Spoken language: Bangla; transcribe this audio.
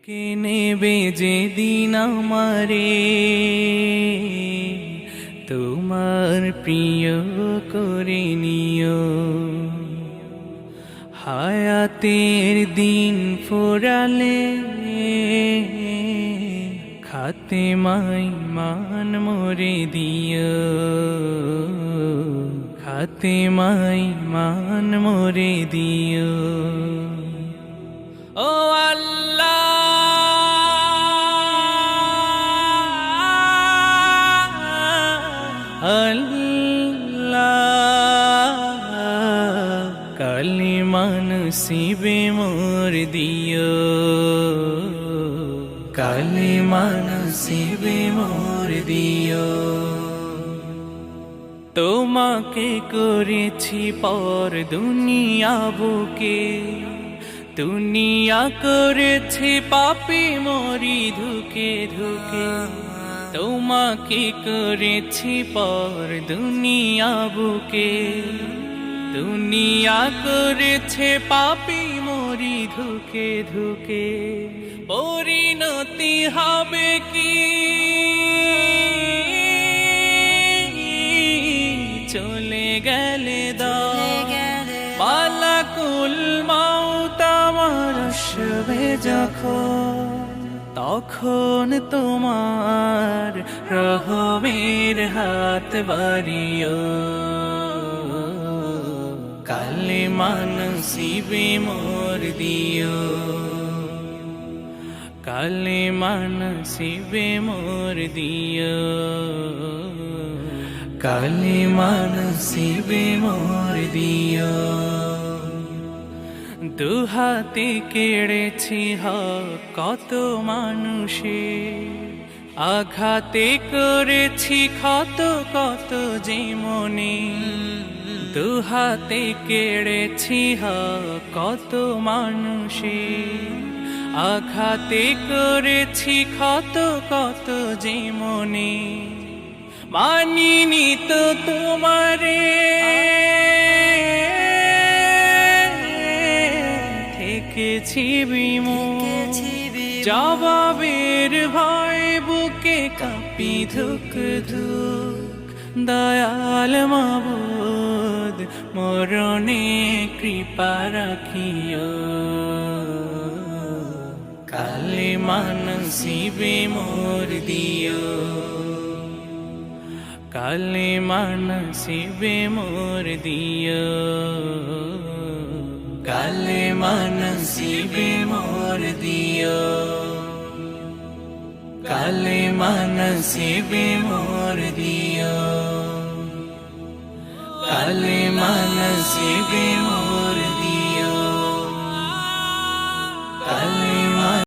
কে নেবে যেদিন আমারে তোমার প্রিয় করে নিও, হায়াতের দিন ফোরালে খাতেমাই মান মোরে দিও, খাতেমাই মান মোরে দিও। ও আল্লাহ, আল্লাহ কালিমা নসিবে মোর দিও, কালিমা নসিবে মোর দিও। তোমাকে করেছি পর দুনিয়া বুকে, দুনিয়া করেছি পাপী মরি ধুকে ধুকে। তোমাকে করেছি পর দুনিয়া বুকে, দুনিয়া করেছে পাপী মরি ধুকে ধুকে। পরিণতি হবে কি চলে গেলে দাও, মালাকুল মাউত আমার আসবে যখন, তখন তোমার রহমের হাত বাড়িও, কালিমা নসিবে মোর দিও, কালিমা নসিবে মোর দিও, কালিমা নসিবে মোর দিও। দুহাতে কেড়েছি হক কত মানুষে, আঘাতে করেছি ক্ষত কত যে মনে। দুহাতে কেড়েছি হক কত মানুষে, আঘাতে করেছি ক্ষত কত যে মনে। মানিনি তো তোমারে, থেকেছি বিমুখ, জবাবের ভয় বুকে কাঁপি ধুক ধুক। দয়াল মাবুদ মরণে কৃপা রাখিও, কালিমা নসিবে মোর দিও, কালিমা নসিবে মোর দিও, কালিমা নসিবে মোর দিও, কালিমা নসিবে মোর দিও, কালিমা নসিবে মোর